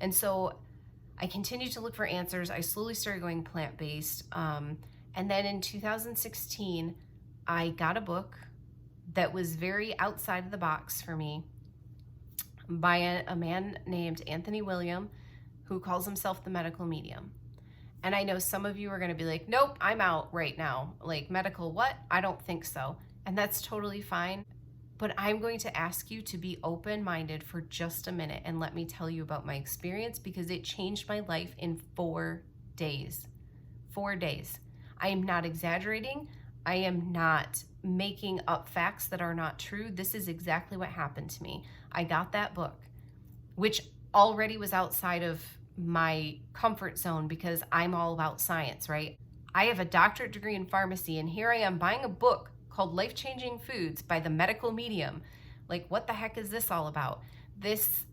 And so I continued to look for answers. I slowly started going plant-based. And then in 2016, I got a book that was very outside of the box for me by a man named Anthony William, who calls himself the medical medium. And I know some of you are going to be like, nope, I'm out right now. Like, medical what? I don't think so. And that's totally fine. But I'm going to ask you to be open-minded for just a minute and let me tell you about my experience, because it changed my life in 4 days. 4 days. I am not exaggerating. I am not making up facts that are not true. This is exactly what happened to me. I got that book, which already was outside of my comfort zone because I'm all about science, right? I have a doctorate degree in pharmacy, and here I am buying a book called Life-Changing Foods by the Medical Medium. Like, what the heck is this all about? This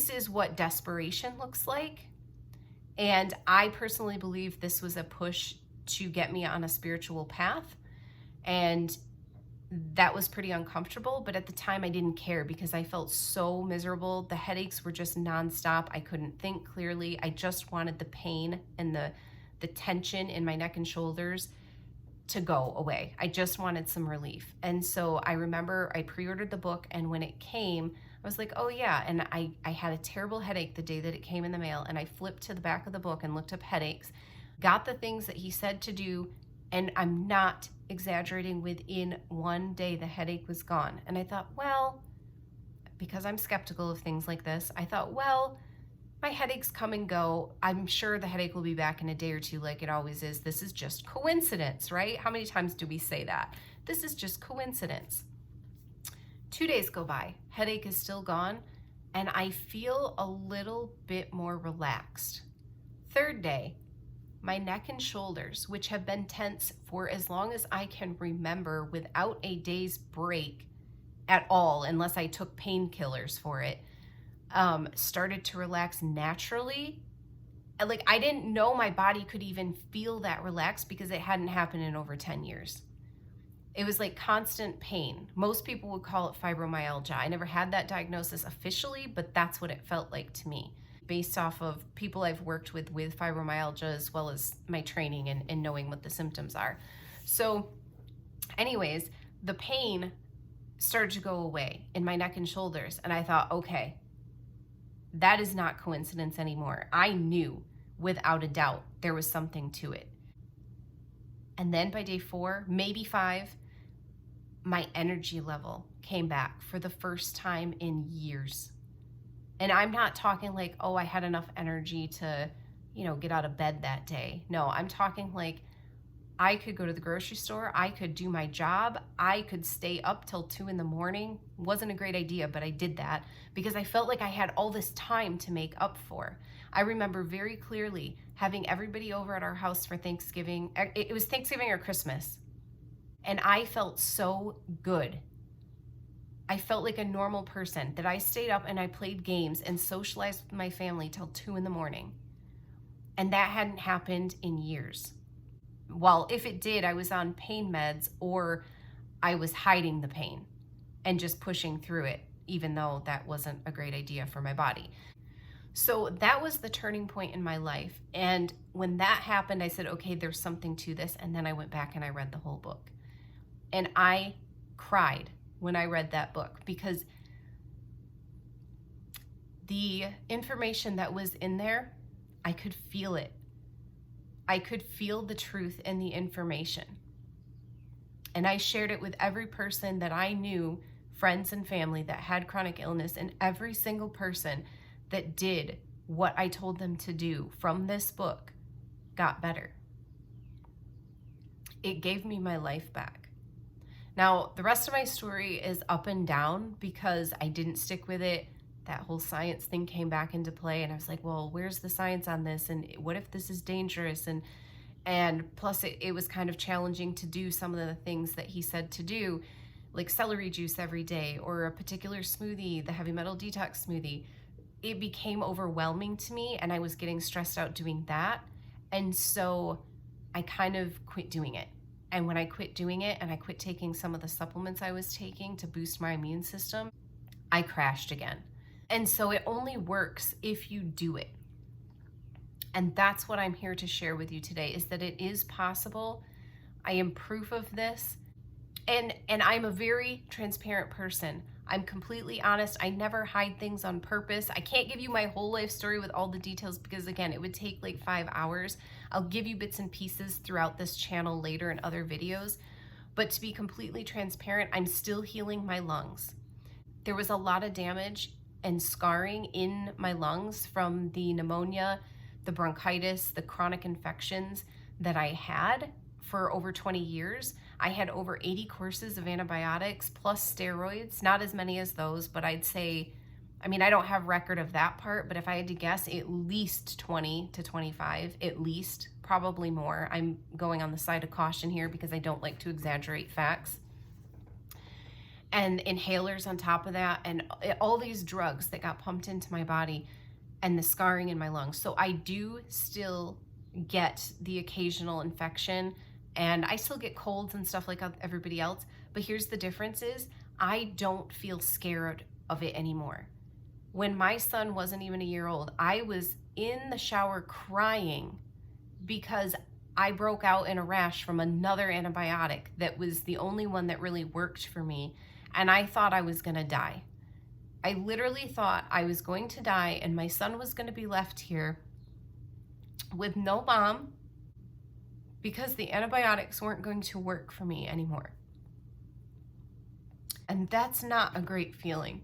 is what desperation looks like. And I personally believe this was a push to get me on a spiritual path. And that was pretty uncomfortable, but at the time I didn't care because I felt so miserable. The headaches were just nonstop. I couldn't think clearly. I just wanted the pain and the tension in my neck and shoulders to go away. I just wanted some relief. And so I remember I pre-ordered the book, and when it came, I was like, oh yeah. And I had a terrible headache the day that it came in the mail, and I flipped to the back of the book and looked up headaches, got the things that he said to do, and I'm not exaggerating, within 1 day the headache was gone. And I thought, well, because I'm skeptical of things like this, I thought, well, my headaches come and go. I'm sure the headache will be back in a day or two like it always is. This is just coincidence, right? How many times do we say that? This is just coincidence. 2 days go by, headache is still gone, and I feel a little bit more relaxed. 3rd day, my neck and shoulders, which have been tense for as long as I can remember without a day's break at all, unless I took painkillers for it, started to relax naturally. Like, I didn't know my body could even feel that relaxed because it hadn't happened in over 10 years. It was like constant pain. Most people would call it fibromyalgia. I never had that diagnosis officially, but that's what it felt like to me, based off of people I've worked with fibromyalgia, as well as my training and knowing what the symptoms are. So anyways, the pain started to go away in my neck and shoulders. And I thought, okay, that is not coincidence anymore. I knew without a doubt there was something to it. And then by day 4, maybe 5, my energy level came back for the first time in years. And I'm not talking like, oh, I had enough energy to, get out of bed that day. No, I'm talking like I could go to the grocery store, I could do my job, I could stay up till 2 a.m. Wasn't a great idea, but I did that because I felt like I had all this time to make up for. I remember very clearly having everybody over at our house for Thanksgiving. It was Thanksgiving or Christmas. And I felt so good. I felt like a normal person, that I stayed up and I played games and socialized with my family till 2 a.m. And that hadn't happened in years. Well, if it did, I was on pain meds, or I was hiding the pain and just pushing through it, even though that wasn't a great idea for my body. So that was the turning point in my life. And when that happened, I said, okay, there's something to this. And then I went back and I read the whole book. And I cried when I read that book, because the information that was in there, I could feel it. I could feel the truth in the information. And I shared it with every person that I knew, friends and family that had chronic illness, and every single person that did what I told them to do from this book got better. It gave me my life back. Now, the rest of my story is up and down because I didn't stick with it. That whole science thing came back into play, and I was like, well, where's the science on this? And what if this is dangerous? And plus it was kind of challenging to do some of the things that he said to do, like celery juice every day, or a particular smoothie, the heavy metal detox smoothie. It became overwhelming to me, and I was getting stressed out doing that. And so I kind of quit doing it. And when I quit doing it and I quit taking some of the supplements I was taking to boost my immune system, I crashed again. And so it only works if you do it. And that's what I'm here to share with you today, is that it is possible. I am proof of this. And I'm a very transparent person. I'm completely honest. I never hide things on purpose. I can't give you my whole life story with all the details because, again, it would take like 5 hours. I'll give you bits and pieces throughout this channel later in other videos. But to be completely transparent, I'm still healing my lungs. There was a lot of damage and scarring in my lungs from the pneumonia, the bronchitis, the chronic infections that I had for over 20 years. I had over 80 courses of antibiotics plus steroids, not as many as those, but I'd say, I mean, I don't have record of that part, but if I had to guess, at least 20 to 25, at least, probably more. I'm going on the side of caution here because I don't like to exaggerate facts. And inhalers on top of that, and all these drugs that got pumped into my body, and the scarring in my lungs. So I do still get the occasional infection, and I still get colds and stuff like everybody else. But here's the difference is I don't feel scared of it anymore. When my son wasn't even a year old, I was in the shower crying because I broke out in a rash from another antibiotic that was the only one that really worked for me. And I thought I was gonna die. I literally thought I was going to die and my son was going to be left here with no mom because the antibiotics weren't going to work for me anymore. And that's not a great feeling.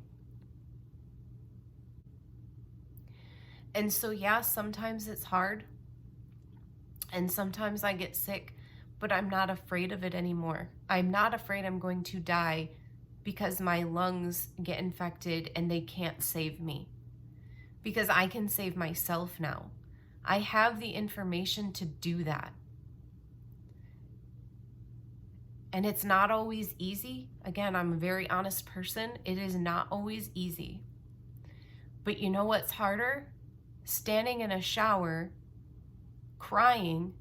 And so, yeah, sometimes it's hard and sometimes I get sick, but I'm not afraid of it anymore. I'm not afraid I'm going to die because my lungs get infected and they can't save me. Because I can save myself now. I have the information to do that. And it's not always easy. Again, I'm a very honest person. It is not always easy. But you know what's harder? Standing in a shower, crying,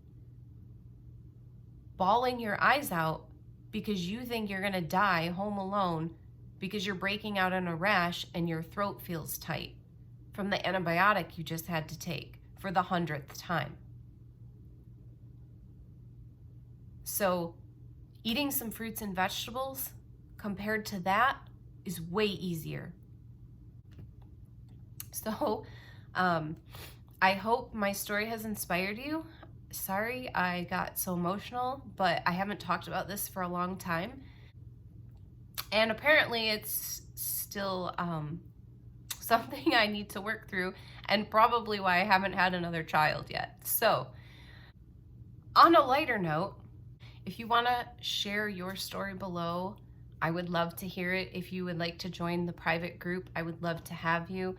bawling your eyes out because you think you're gonna die home alone because you're breaking out in a rash and your throat feels tight from the antibiotic you just had to take for the 100th time. So eating some fruits and vegetables compared to that is way easier. So I hope my story has inspired you. Sorry I got so emotional, but I haven't talked about this for a long time. And apparently it's still something I need to work through, and probably why I haven't had another child yet. So on a lighter note, if you want to share your story below, I would love to hear it. If you would like to join the private group, I would love to have you.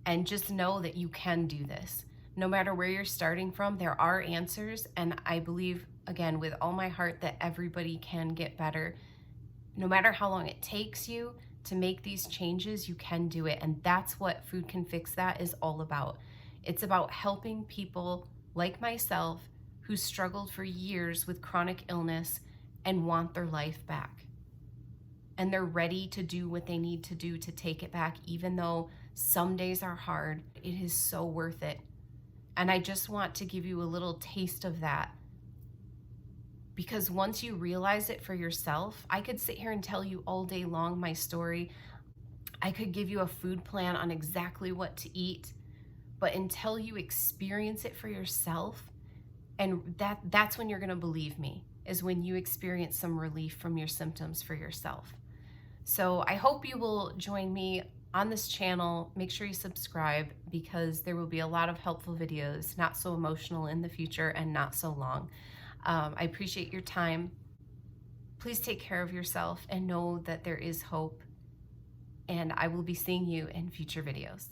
And just know that you can do this. No matter where you're starting from, there are answers. And I believe, again, with all my heart, that everybody can get better. No matter how long it takes you to make these changes, you can do it. And that's what Food Can Fix That is all about. It's about helping people like myself who struggled for years with chronic illness and want their life back. And they're ready to do what they need to do to take it back, even though some days are hard. It is so worth it. And I just want to give you a little taste of that. Because once you realize it for yourself, I could sit here and tell you all day long my story. I could give you a food plan on exactly what to eat. But until you experience it for yourself, and that's when you're going to believe me, is when you experience some relief from your symptoms for yourself. So I hope you will join me on this channel. Make sure you subscribe because there will be a lot of helpful videos, not so emotional in the future and not so long. I appreciate your time. Please take care of yourself and know that there is hope. And I will be seeing you in future videos.